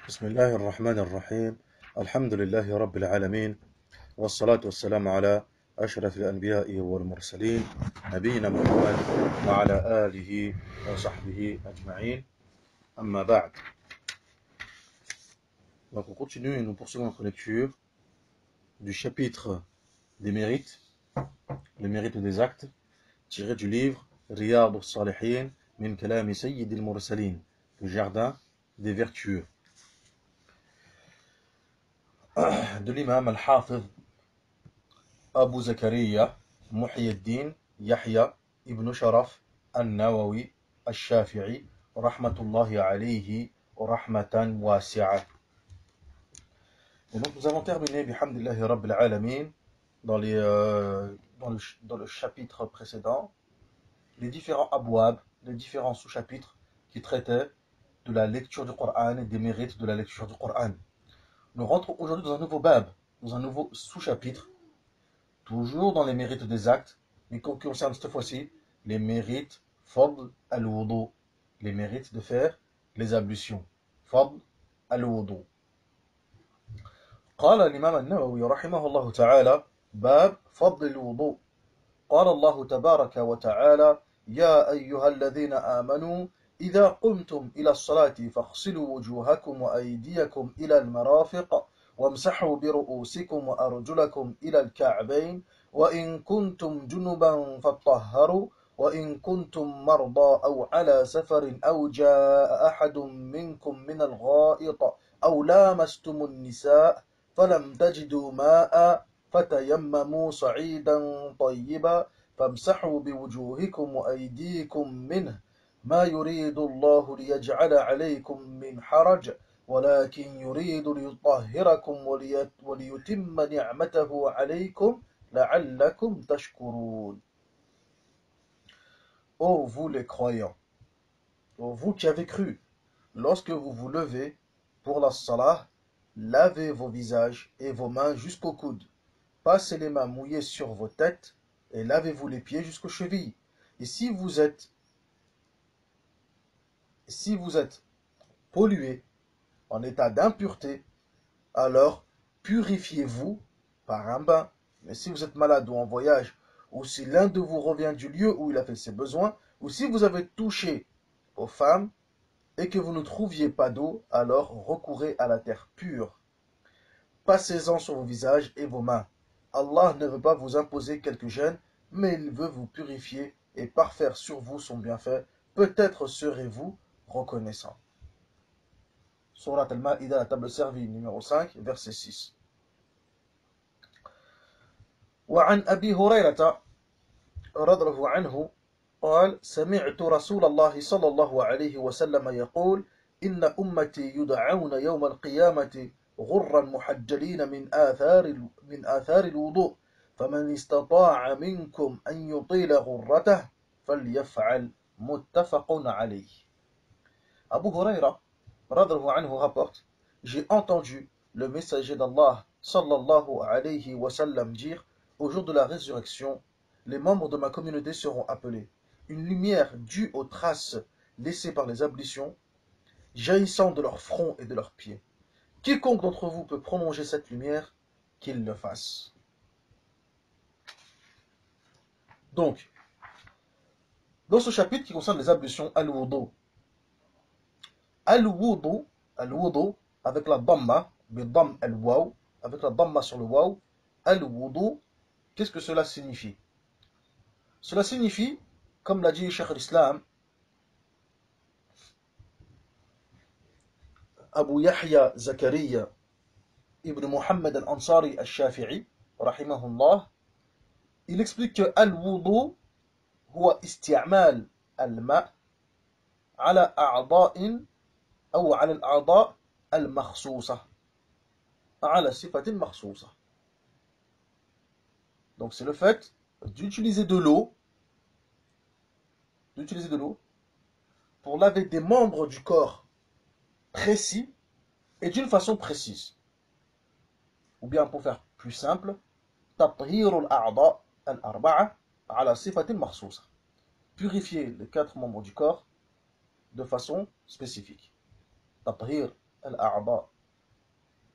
بسم الله الرحمن الرحيم. الحمد لله رب العالمين، والصلاة والسلام على أشرف الأنبياء والمرسلين نبينا محمد وعلى آله وصحبه أجمعين. أما بعد. Donc on continue et nous poursuivons notre lecture du chapitre des mérites, les mérites des actes, tiré du livre Riyad al-Salihin min kalami Sayyid al-Mursalin, le jardin des vertueux, de l'imam al-Hafiz Abu Zakaria Muhyiddin Yahya ibn Sharaf al-Nawawi al-Shafi'i rahmatullahi alayhi rahmatan wasi'a. Et donc nous avons terminé bihamdillahi rabbil alamin dans le chapitre précédent les différents abwab, les différents sous-chapitres qui traitaient de la lecture du Coran et des mérites de la lecture du Coran. Nous rentrons aujourd'hui dans un nouveau bab, dans un nouveau sous-chapitre, toujours dans les mérites des actes, mais qui concerne cette fois-ci les mérites fadl al-wudu, les mérites de faire les ablutions. Fadl al-wudu. قال الإمام النووي رحمه الله تعالى: باب فضل الوضوء. قال الله تبارك وتعالى: يا أيها الذين آمنوا إذا قمتم إلى الصلاة فاغسلوا وجوهكم وأيديكم إلى المرافق وامسحوا برؤوسكم وأرجلكم إلى الكعبين وإن كنتم جنبا فاطهروا وإن كنتم مرضى أو على سفر أو جاء أحد منكم من الغائط أو لامستم النساء فلم تجدوا ماء فتيمموا صعيدا طيبا فامسحوا بوجوهكم وأيديكم منه ما يريد الله ليجعل عليكم من حرج ولكن يريد ليطهركم وليتم نعمته عليكم لعلكم تشكرون. Ô vous les croyants, ô vous qui avez cru, lorsque vous vous levez pour la salah, lavez vos visages et vos mains jusqu'aux coudes. Passez les mains mouillées sur vos têtes et lavez-vous les pieds jusqu'aux chevilles. Et si vous êtes pollué en état d'impureté, alors purifiez-vous par un bain. Mais si vous êtes malade ou en voyage, ou si l'un de vous revient du lieu où il a fait ses besoins, ou si vous avez touché aux femmes et que vous ne trouviez pas d'eau, alors recourez à la terre pure. Passez-en sur vos visages et vos mains. Allah ne veut pas vous imposer quelque gêne, mais il veut vous purifier et parfaire sur vous son bienfait. Peut-être serez-vous reconnaissant. Surat Al-Ma'ida, la table servie, numéro 5, verset 6. وعن أبي هريرة رضي الله عنه قال: سمعت رسول الله صلى الله عليه وسلم يقول: إن أمتي يدعون يوم القيامة غرا محجلين من آثار الوضوء فمن استطاع منكم أن يطيل غرته فليفعل. متفق عليه. Abu Huraira radhiallahu anhu rapporte: j'ai entendu le messager d'Allah sallallahu alayhi wa sallam dire: au jour de la résurrection, les membres de ma communauté seront appelés, une lumière due aux traces laissées par les ablutions, jaillissant de leur front et de leurs pieds. Quiconque d'entre vous peut prolonger cette lumière, qu'il le fasse. Donc, dans ce chapitre qui concerne les ablutions, al-wudu, avec la dhamma, bidam al-waw, avec la dhamma sur le waw, al-wudu, qu'est-ce que cela signifie? Cela signifie, comme l'a dit Cheikh al-Islam Abu Yahya Zakaria ibn Muhammad al-Ansari al-Shafi'i, rahimahullah, il explique que al-wudu huwa isti'mal al-ma' ala a'da'in أو على الأعضاء المخصوصة على صفة مخصوصة. Donc c'est le fait d'utiliser de l'eau pour laver des membres du corps précis et d'une façon précise. Ou bien pour faire plus simple, تطهير الأعضاء الأربعة على صفة مخصوصة. Purifier les 4 membres du corps de façon spécifique. تطهير الأعضاء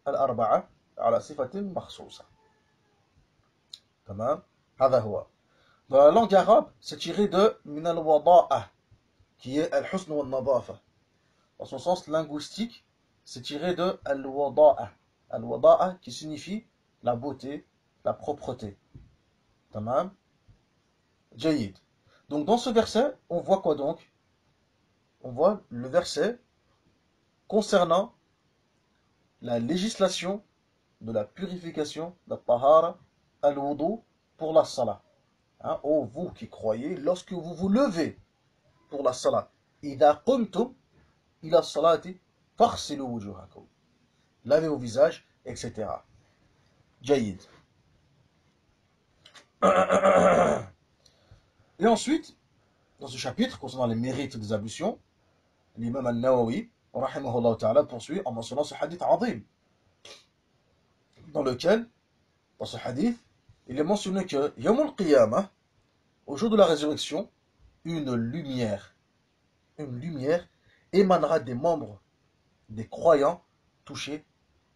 الأربعة على صفة مخصوصة. تمام. هذا هو. Dans la langue arabe, c'est tiré de min al-wada'a, qui est al-husn wa al-nadafa. Dans son sens linguistique, c'est tiré de al-wada'a. Al-wada'a qui signifie la beauté, la propreté. Tamam. Jayid. Donc dans ce verset, on voit quoi donc? On voit le verset concernant la législation de la purification, la tahara, al-wudu pour la salat. Hein, ô vous qui croyez, lorsque vous vous levez pour la salat, idha qumtum ila salati faghsilu wujuhakum. Lavez au visage, etc. Jayid. Et ensuite, dans ce chapitre, concernant les mérites des ablutions, l'imam al-Nawawi, rahimahullah ta'ala, poursuit en mentionnant ce hadith azim, dans lequel, dans ce hadith, il est mentionné que Yawm al-Qiyamah, au jour de la résurrection, une lumière émanera des membres des croyants touchés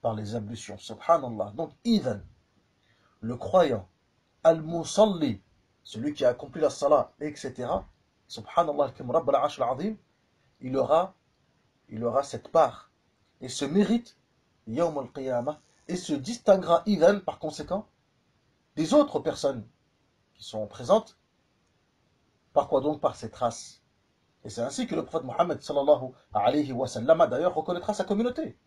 par les ablutions. Subhanallah. Donc, idhan, le croyant, al-musalli, celui qui a accompli la salat, etc. Subhanallah, comme Rabb al-Arsh al-Azim, il aura cette part et ce mérite, Yawm al-Qiyamah, et se distinguera idhan, par conséquent, des autres personnes qui sont présentes. Par quoi donc? Par ses traces. Et c'est ainsi que le prophète Mohammed sallallahu alayhi wa sallam d'ailleurs reconnaîtra sa communauté.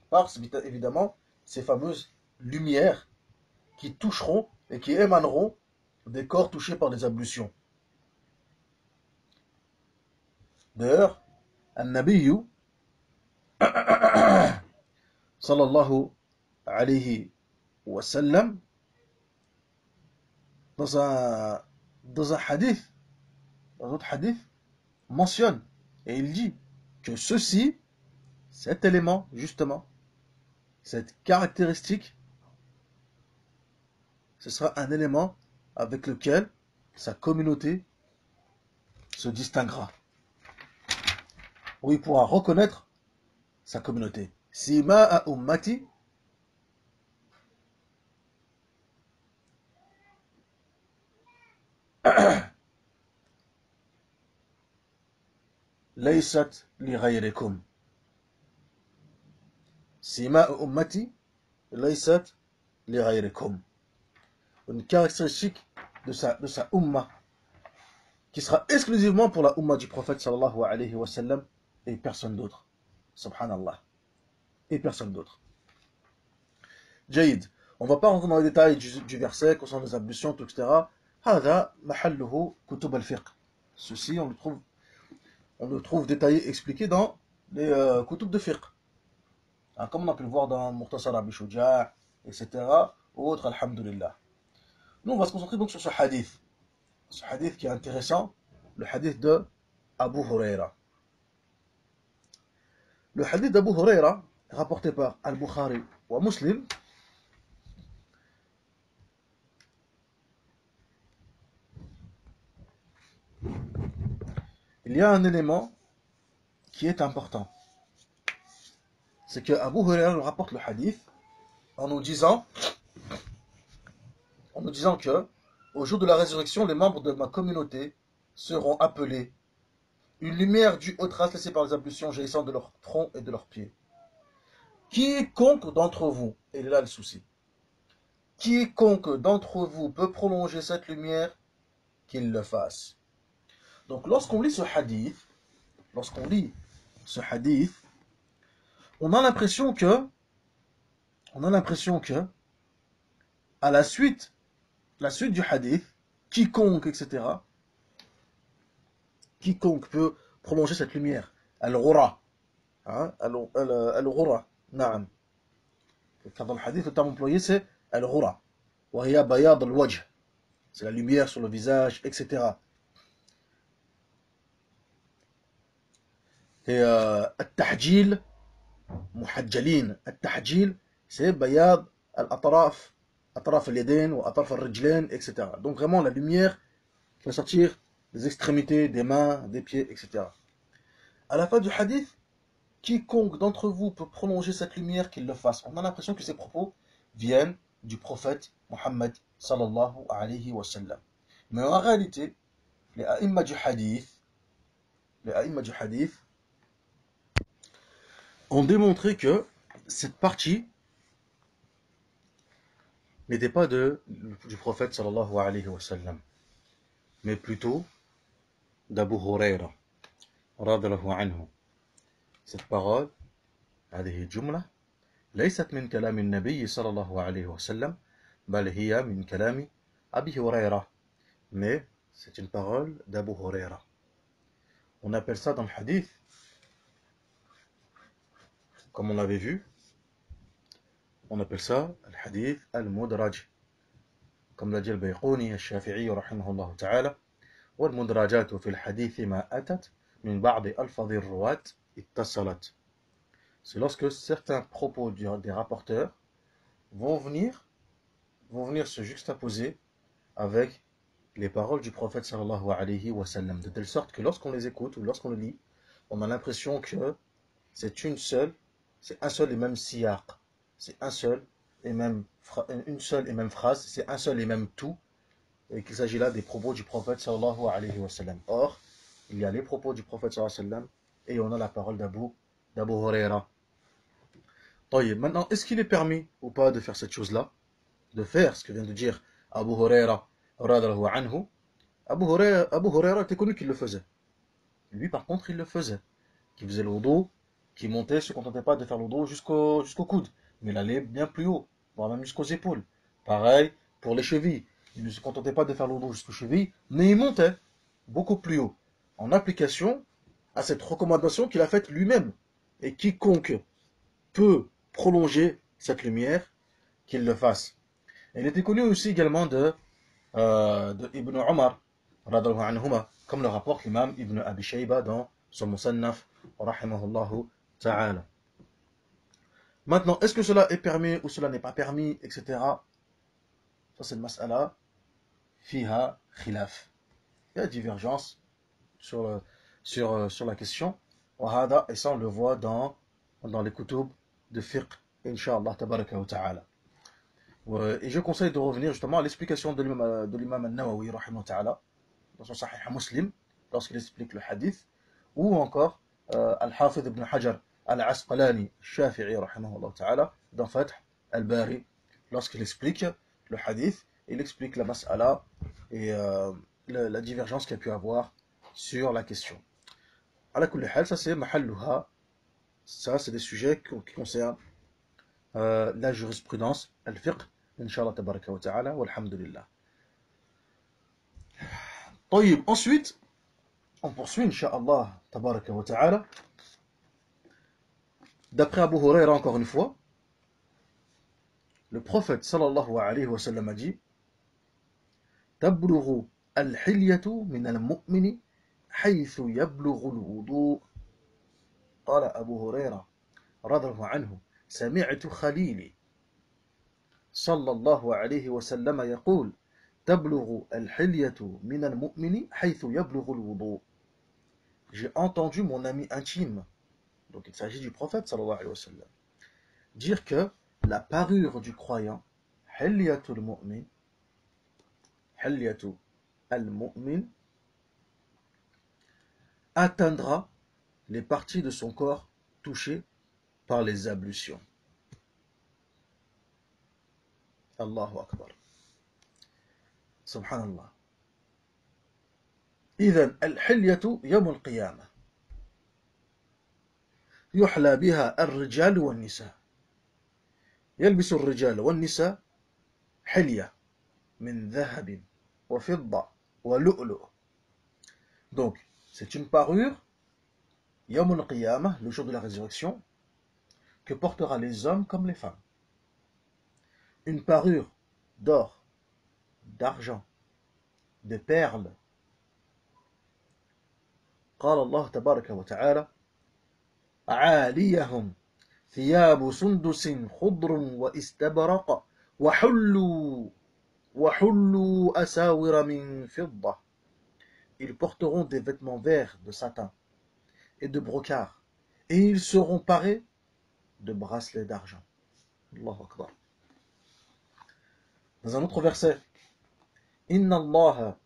Par évidemment ces fameuses lumières qui toucheront et qui émaneront des corps touchés par les ablutions. D'ailleurs, An-Nabiyyu sallallahu alayhi wa sallam dans un hadith, dans un autre hadith, mentionne et il dit que ceci, cet élément justement, cette caractéristique, ce sera un élément avec lequel sa communauté se distinguera, où il pourra reconnaître sa communauté. Sima'a ummati, laysat li ghayrikum. Sima'a ummati, laysat li ghayrikum. Une caractéristique de sa umma qui sera exclusivement pour la umma du prophète sallallahu alayhi wa sallam et personne d'autre. Subhanallah. Et personne d'autre. Jayid. On ne va pas rentrer dans les détails du verset concernant les ablutions, tout, etc. Hada mahalluhu kutub al-fiqh. Ceci, on le trouve détaillé, expliqué dans les kutub de fiqh. Hein, comme on a pu le voir dans Mukhtasar Abi Shuja', etc. ou autres, alhamdulillah. Nous, on va se concentrer donc sur ce hadith. Ce hadith qui est intéressant, le hadith de Abu Huraira. Le hadith d'Abu Huraira, rapporté par Al-Bukhari ou Muslim, il y a un élément qui est important. C'est que Abu Huraira nous rapporte le hadith en nous disant que au jour de la résurrection, les membres de ma communauté seront appelés une lumière due aux traces laissées par les ablutions jaillissant de leur front et de leurs pieds. Quiconque d'entre vous, et là le souci, quiconque d'entre vous peut prolonger cette lumière, qu'il le fasse. Donc lorsqu'on lit ce hadith, on a l'impression que, à la suite du hadith, quiconque, etc., quiconque peut prolonger cette lumière, al-ghura, hein, al-ghura, na'am. Car dans le hadith, le terme employé, c'est al-ghura, wa hiya bayad al-wajh, c'est la lumière sur le visage, etc. Et al-tahjil, muhajjalin, al-tahjil, c'est bayad al-atraf, atraf al-yadayn ou atraf al-rijlayn, etc. Donc vraiment la lumière qui va sortir des extrémités, des mains, des pieds, etc. À la fin du hadith, quiconque d'entre vous peut prolonger cette lumière, qu'il le fasse. On a l'impression que ces propos viennent du prophète Mohammed sallallahu alayhi wa sallam. Mais en réalité, les a'imma du hadith, les a'imma du hadith ont démontré que cette partie n'était pas du prophète sallallahu alayhi wa sallam, mais plutôt d'Abu Huraira radhiallahu anhu. Cette parole, هذه الجملة ليست من كلام النبي صلى الله عليه وسلم بل هي من كلام أبي هريرة, mais c'est une parole d'Abu Huraira. On appelle ça dans le hadith, comme on l'avait vu, on appelle ça le hadith al-mudraj, comme l'a dit al-Bayquni al-Shafi'i rahimahullah ta'ala. والمدرجات في الحديث ما أتت من بعض ألفاظ الرواة اتصلت. C'est lorsque certains propos des rapporteurs vont venir se juxtaposer avec les paroles du prophète sallallahu alayhi wa sallam, de telle sorte que lorsqu'on les écoute ou lorsqu'on les lit, on a l'impression que c'est un seul et même siyaq, c'est une seule et même phrase, c'est un seul et même tout, et qu'il s'agit là des propos du prophète sallallahu alayhi wa sallam. Or, il y a les propos du prophète sallallahu alayhi wa sallam et on a la parole d'Abu Huraira. Maintenant, est-ce qu'il est permis ou pas de faire cette chose-là, de faire ce que vient de dire Abu Huraira radhiallahu anhu? Abu Huraira était connu qu'il le faisait. Lui, par contre, il le faisait. Qui faisait le wudu, qui montait, se contentait pas de faire le wudu jusqu'au coude, mais il allait bien plus haut, voire même jusqu'aux épaules. Pareil pour les chevilles. Il ne se contentait pas de faire le wudu jusqu'aux chevilles, mais il montait beaucoup plus haut, en application à cette recommandation qu'il a faite lui-même. Et quiconque peut prolonger cette lumière, qu'il le fasse. Et il était connu aussi également de Ibn Omar, comme le rapporte l'imam Ibn Abi Shayba dans son Musannaf, rahimahullahu ta'ala. Maintenant, est-ce que cela est permis ou cela n'est pas permis, etc. Ça c'est le mas'ala, fiha khilaf. Il y a divergence sur la question. Et ça on le voit dans les kutub de fiqh, Inch'Allah tabaraka wa ta'ala. Et je conseille de revenir justement à l'explication de l'imam al-Nawawi, rahimahullah ta'ala, dans son Sahih Muslim, lorsqu'il explique le hadith, ou encore Al-Hafidh ibn Hajar al-Asqalani, Shafi'i, rahimahullah ta'ala, dans Fath al-Bari, lorsqu'il explique le hadith, il explique la mas'ala et la divergence qu'il y a pu avoir sur la question. Ala kulli hal, ça c'est mahalluha, ça c'est des sujets qui concernent la jurisprudence, al-fiqh, Inch'Allah tabaraka wa ta'ala, walhamdulillah. Ensuite, on poursuit, Inch'Allah tabaraka wa ta'ala. D'après Abu Huraira, encore une fois, le prophète sallallahu alayhi wa sallam a dit: تبلغ الحلية من المؤمن حيث يبلغ الوضوء. قال أبو هريرة رضي الله عنه: سمعت خليلي صلى الله عليه وسلم يقول: تبلغ الحلية من المؤمن حيث يبلغ الوضوء. J'ai entendu mon ami intime, donc il s'agit du prophète sallallahu alayhi wa sallam, dire que la parure du croyant, hilyatul mu'min, hilyatul al-mu'min, atteindra les parties de son corps touchées par les ablutions. Allahu Akbar. Subhanallah. إذن الحلية يوم القيامة يحلى بها الرجال والنساء. يلبس الرجال والنساء حلية من ذهب وفضة ولؤلؤ. Donc, c'est une parure, Yawm al-Qiyamah, le jour de la résurrection, que portera les hommes comme les femmes. Une parure d'or, d'argent, de perles. قال الله تبارك وتعالى: عاليهم ثياب سندس خضر واستبرق وحلوا أساور من فضة. Ils porteront des vêtements verts de satin et de brocart, et ils seront parés de bracelets d'argent. Allahu Akbar. Dans un autre verset, Inna Allah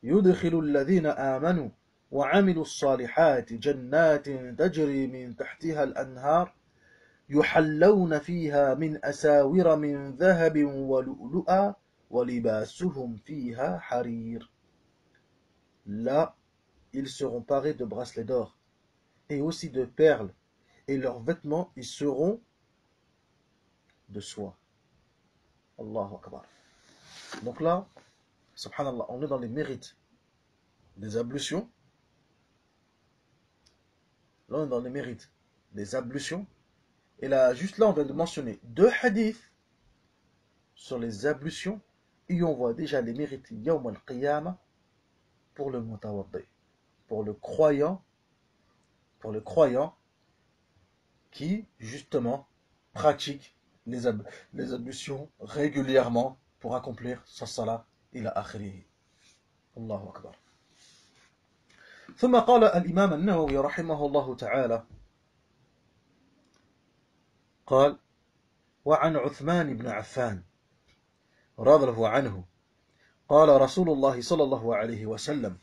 yudkhilu alladhina amanu wa amilu as-salihati jannatin tajri min tahtiha al-anhar yuhallawna fiha min asawira min dhahabin wa lu'lu'a wa libasuhum fiha harir. Là, ils seront parés de bracelets d'or et aussi de perles, et leurs vêtements, ils seront de soie. Allahu Akbar. Donc là, subhanallah, on est dans les mérites des ablutions. Là, on est dans les mérites des ablutions. Et là, juste là, on vient de mentionner deux hadiths sur les ablutions. Et on voit déjà les mérites Yawm al-Qiyamah pour le mutawaddi, pour le croyant qui, justement, pratique les ablutions régulièrement pour accomplir sa salat ila akhirih. Allahu Akbar. ثم قال الإمام النووي رحمه الله تعالى قال وعن عثمان بن عفان رضي الله عنه قال رسول الله صلى الله عليه وسلم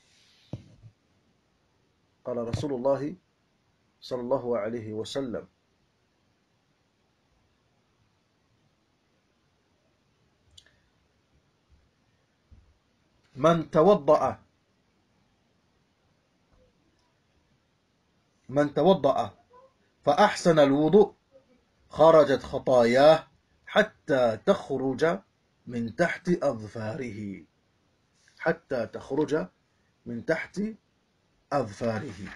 قال رسول الله صلى الله عليه وسلم من توضأ فأحسن الوضوء خرجت خطاياه حتى تخرج من تحت أظفاره حتى تخرج من تحت أظفاره.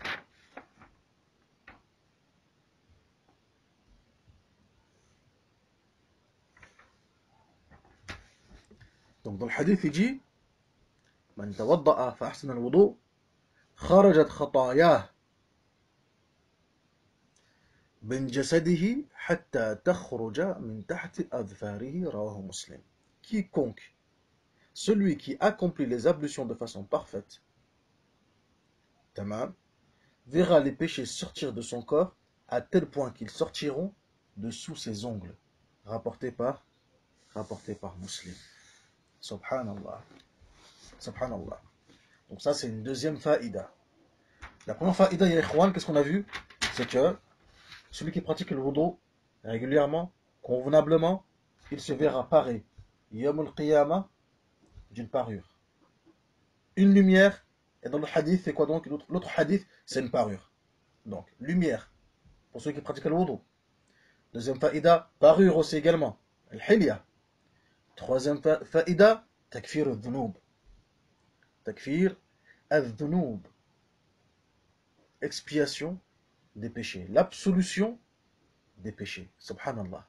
Donc dans le hadith il dit من توضأ فأحسن الوضوء خرجت خطاياه من جسده حتى تخرج من تحت أظفاره رواه مسلم. Quiconque, celui qui accomplit les ablutions de façon parfaite, tamam, verra les péchés sortir de son corps à tel point qu'ils sortiront de sous ses ongles. Rapporté par Muslim. Subhanallah. Subhanallah. Donc ça c'est une deuxième faïda. La première faïda, ya ikhwan, qu'est-ce qu'on a vu? C'est que celui qui pratique le wudu régulièrement, convenablement, il se verra paré Yawm al-Qiyamah d'une parure. Une lumière, et dans le hadith, c'est quoi donc? L'autre hadith, c'est une parure. Donc, lumière, pour ceux qui pratiquent le wudu. Deuxième faïda, parure aussi également. Al-Hilya. Troisième faïda, takfir al-dhunub. Takfir al-dhunub. Expiation des péchés. L'absolution des péchés. Subhanallah.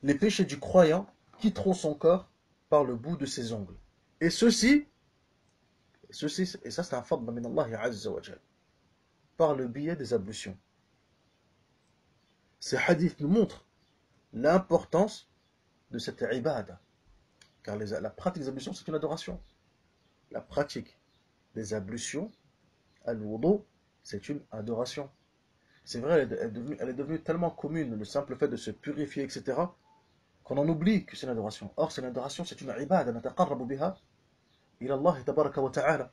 Les péchés du croyant quitteront son corps par le bout de ses ongles. Et ceci, et ça c'est un fadl min Allah Azza wa Jal, par le biais des ablutions. Ces hadiths nous montrent l'importance de cette ibada. Car la pratique des ablutions, c'est une adoration. La pratique des ablutions, al-wudu, c'est une adoration. C'est vrai, elle est devenue tellement commune, le simple fait de se purifier, etc., qu'on en oublie que c'est une adoration. Or, c'est une adoration, c'est une ibada, nataqarrabu biha ila Allah tabaraka wa ta'ala.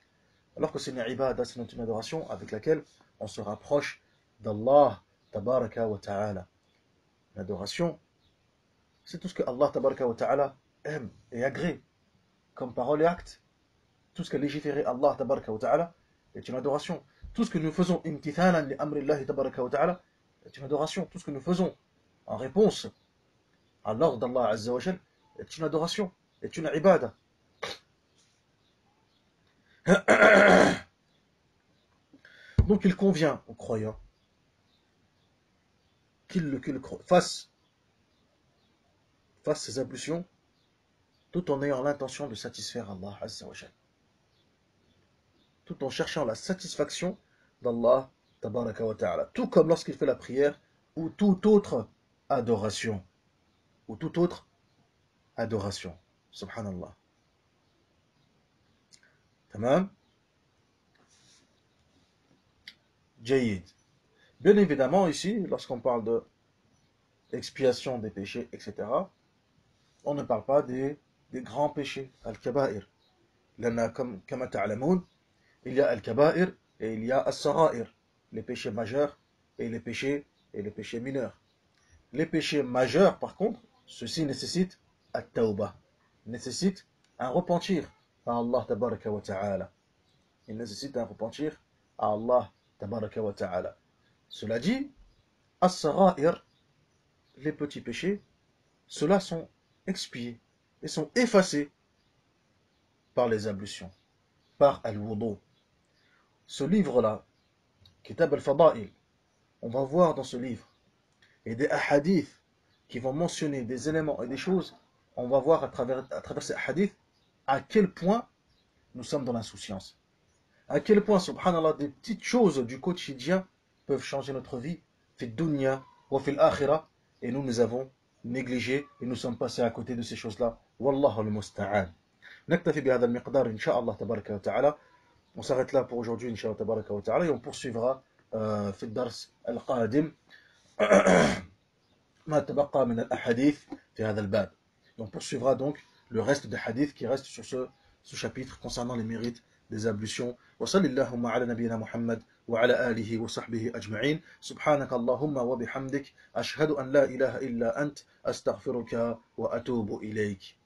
Alors que c'est une ibada, c'est une adoration avec laquelle on se rapproche d'Allah tabaraka wa ta'ala. L'adoration, c'est tout ce que Allah tabaraka wa ta'ala aime et agrée, comme parole et acte. Tout ce qu'a légiféré Allah tabaraka wa ta'ala est une adoration. Tout ce que nous faisons imtithalan li amrillahi tabaraka wa ta'ala est une adoration. Tout ce que nous faisons en réponse à l'ordre d'Allah Azza wa Jal est une adoration, est une ibada. Donc il convient aux croyants qu'il fasse ses ablutions tout en ayant l'intention de satisfaire Allah Azza wa Jal, tout en cherchant la satisfaction d'Allah tabaraka wa ta'ala, tout comme lorsqu'il fait la prière ou toute autre adoration, subhanallah. Tamam. Jayyid. Bien évidemment, ici, lorsqu'on parle de expiation des péchés, etc., on ne parle pas des grands péchés, al-kaba'ir. Kama ta'lamoun, il y a al-kaba'ir et il y a as-sara'ir, les péchés majeurs et les péchés mineurs. Les péchés majeurs, par contre, ceux-ci nécessitent at-tawbah, nécessitent un repentir à Allah tabaraka wa ta'ala. Ils nécessitent un repentir à Allah tabaraka wa ta'ala. Cela dit, as-sara'ir, les petits péchés, ceux-là sont expiés et sont effacés par les ablutions, par al-wudu. Ce livre-là, Kitab al-Fada'il, on va voir dans ce livre, et des hadiths qui vont mentionner des éléments et des choses, on va voir à travers ces hadiths à quel point nous sommes dans l'insouciance. À quel point, subhanallah, des petites choses du quotidien peuvent changer notre vie, fi dunya wa fil akhirah, et nous avons négligé et nous sommes passés à côté de ces choses-là. Wallahu al-musta'an. نكتفي بهذا المقدار إن شاء الله تبارك وتعالى. On s'arrête là pour aujourd'hui إن شاء الله تبارك وتعالى et on poursuivra في الدرس القادم ما تبقى من الأحاديث في هذا الباب. Et on poursuivra donc le reste des hadiths qui restent sur ce chapitre concernant les mérites des ablutions. وصل اللهم على نبينا محمد وعلى آله وصحبه أجمعين. سبحانك اللهم وبحمدك أشهد أن لا إله إلا أنت أستغفرك وأتوب إليك.